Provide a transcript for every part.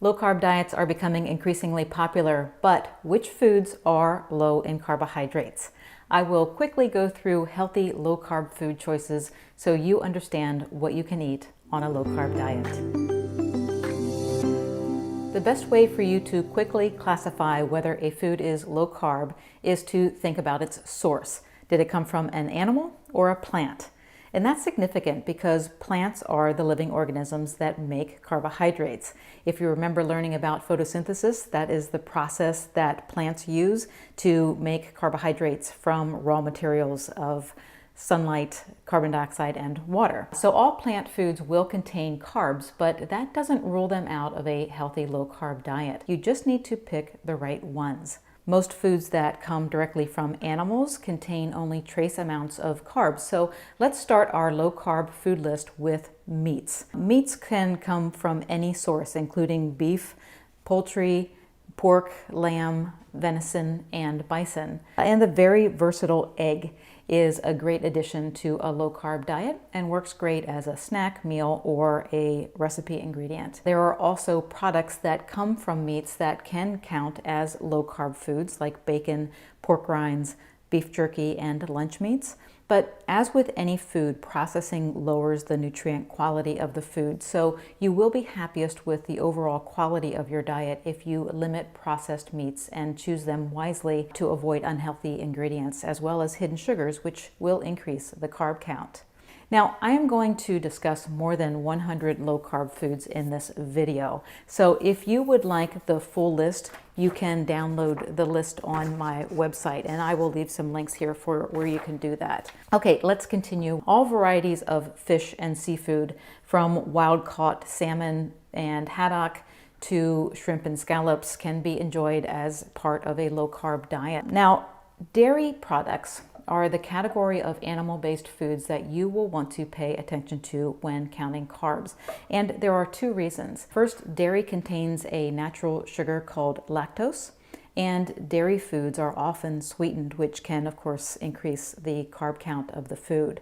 Low-carb diets are becoming increasingly popular, but which foods are low in carbohydrates? I will quickly go through healthy low-carb food choices so you understand what you can eat on a low-carb diet. The best way for you to quickly classify whether a food is low-carb is to think about its source. Did it come from an animal or a plant? And that's significant because plants are the living organisms that make carbohydrates. If you remember learning about photosynthesis, that is the process that plants use to make carbohydrates from raw materials of sunlight, carbon dioxide, and water. So all plant foods will contain carbs, but that doesn't rule them out of a healthy low-carb diet. You just need to pick the right ones. Most foods that come directly from animals contain only trace amounts of carbs. So let's start our low-carb food list with meats. Meats can come from any source, including beef, poultry, pork, lamb, venison, and bison. And the very versatile egg is a great addition to a low-carb diet and works great as a snack, meal, or a recipe ingredient. There are also products that come from meats that can count as low-carb foods like bacon, pork rinds, beef jerky, and lunch meats. But as with any food, processing lowers the nutrient quality of the food. So you will be happiest with the overall quality of your diet if you limit processed meats and choose them wisely to avoid unhealthy ingredients as well as hidden sugars, which will increase the carb count. Now, I am going to discuss more than 100 low-carb foods in this video. So if you would like the full list, you can download the list on my website, and I will leave some links here for where you can do that. Okay, let's continue. All varieties of fish and seafood, from wild-caught salmon and haddock to shrimp and scallops, can be enjoyed as part of a low-carb diet. Now, dairy products are the category of animal-based foods that you will want to pay attention to when counting carbs. And there are two reasons. First, dairy contains a natural sugar called lactose, and dairy foods are often sweetened, which can, of course, increase the carb count of the food.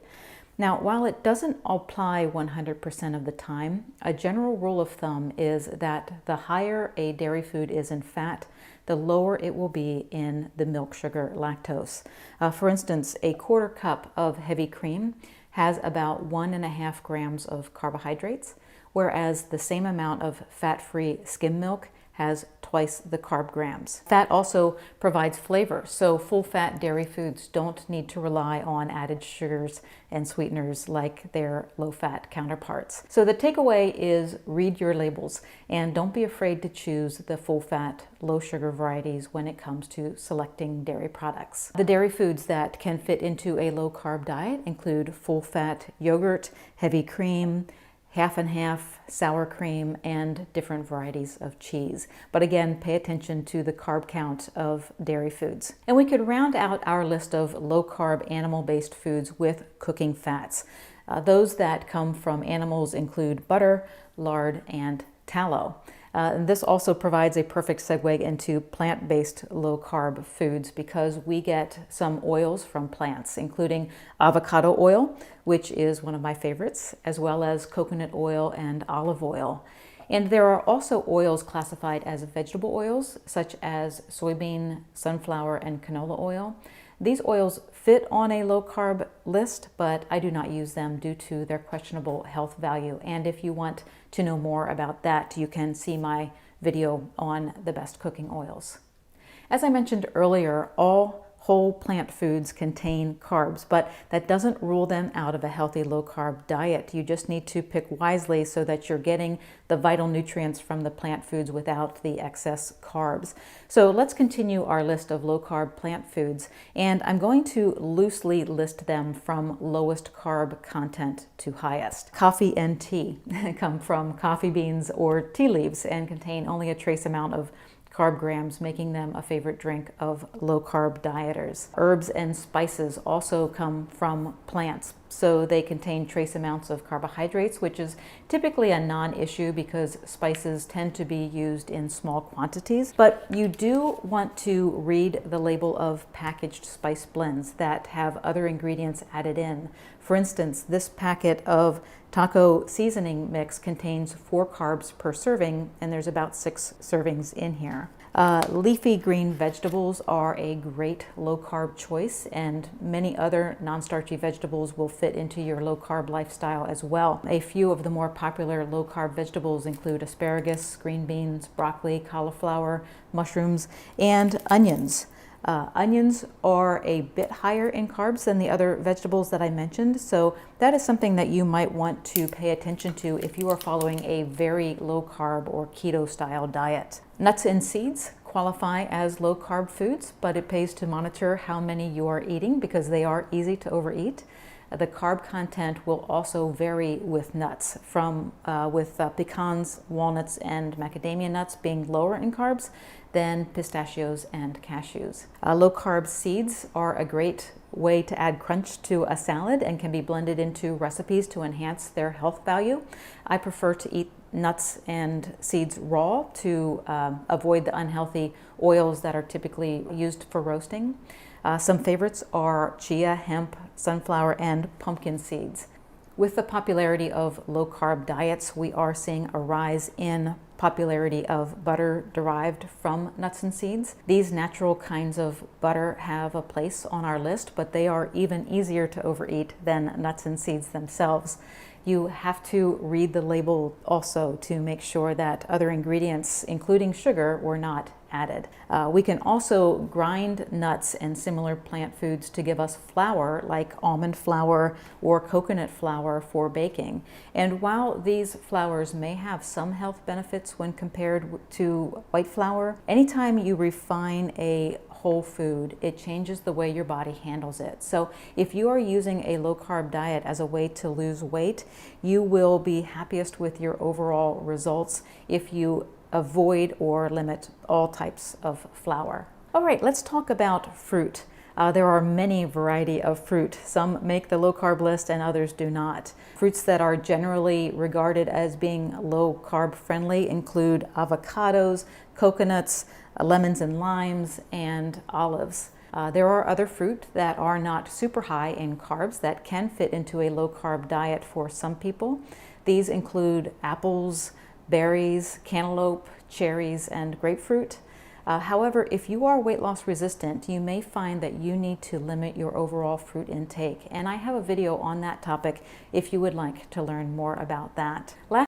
Now, while it doesn't apply 100% of the time, a general rule of thumb is that the higher a dairy food is in fat, the lower it will be in the milk sugar lactose. For instance, a quarter cup of heavy cream has about 1.5 grams of carbohydrates, whereas the same amount of fat-free skim milk has twice the carb grams. Fat also provides flavor, so full-fat dairy foods don't need to rely on added sugars and sweeteners like their low-fat counterparts. So the takeaway is read your labels and don't be afraid to choose the full-fat, low-sugar varieties when it comes to selecting dairy products. The dairy foods that can fit into a low-carb diet include full-fat yogurt, heavy cream, half and half, sour cream, and different varieties of cheese. But again, pay attention to the carb count of dairy foods. And we could round out our list of low-carb animal-based foods with cooking fats. Those that come from animals include butter, lard, and tallow. And this also provides a perfect segue into plant-based low-carb foods because we get some oils from plants, including avocado oil, which is one of my favorites, as well as coconut oil and olive oil. And there are also oils classified as vegetable oils, such as soybean, sunflower, and canola oil. These oils fit on a low-carb list, but I do not use them due to their questionable health value. And if you want to know more about that, you can see my video on the best cooking oils. As I mentioned earlier, all whole plant foods contain carbs, but that doesn't rule them out of a healthy low-carb diet. You just need to pick wisely so that you're getting the vital nutrients from the plant foods without the excess carbs. So let's continue our list of low-carb plant foods, and I'm going to loosely list them from lowest carb content to highest. Coffee and tea come from coffee beans or tea leaves and contain only a trace amount of carb grams, making them a favorite drink of low-carb dieters. Herbs and spices also come from plants, So they contain trace amounts of carbohydrates, which is typically a non-issue because spices tend to be used in small quantities. But you do want to read the label of packaged spice blends that have other ingredients added in. For instance, this packet of taco seasoning mix contains 4 carbs per serving, and there's about 6 servings in here. Leafy green vegetables are a great low-carb choice, and many other non-starchy vegetables will fit into your low-carb lifestyle as well. A few of the more popular low-carb vegetables include asparagus, green beans, broccoli, cauliflower, mushrooms, and onions. Onions are a bit higher in carbs than the other vegetables that I mentioned, so that is something that you might want to pay attention to if you are following a very low-carb or keto-style diet. Nuts and seeds qualify as low-carb foods, but it pays to monitor how many you are eating because they are easy to overeat. The carb content will also vary with nuts, with pecans, walnuts, and macadamia nuts being lower in carbs than pistachios and cashews. Low-carb seeds are a great way to add crunch to a salad and can be blended into recipes to enhance their health value. I prefer to eat nuts and seeds raw to avoid the unhealthy oils that are typically used for roasting. Some favorites are chia, hemp, sunflower, and pumpkin seeds. With the popularity of low-carb diets, we are seeing a rise in popularity of butter derived from nuts and seeds. These natural kinds of butter have a place on our list, but they are even easier to overeat than nuts and seeds themselves. You have to read the label also to make sure that other ingredients, including sugar, were not added. We can also grind nuts and similar plant foods to give us flour, like almond flour or coconut flour for baking. And while these flours may have some health benefits when compared to white flour, anytime you refine a whole food, it changes the way your body handles it. So if you are using a low-carb diet as a way to lose weight, you will be happiest with your overall results if you avoid or limit all types of flour. All right, let's talk about fruit. There are many variety of fruit. Some make the low-carb list and others do not. Fruits that are generally regarded as being low-carb friendly include avocados, coconuts, lemons and limes, and olives. There are other fruit that are not super high in carbs that can fit into a low-carb diet for some people. These include apples, berries, cantaloupe, cherries, and grapefruit. However, if you are weight loss resistant, you may find that you need to limit your overall fruit intake. And I have a video on that topic if you would like to learn more about that.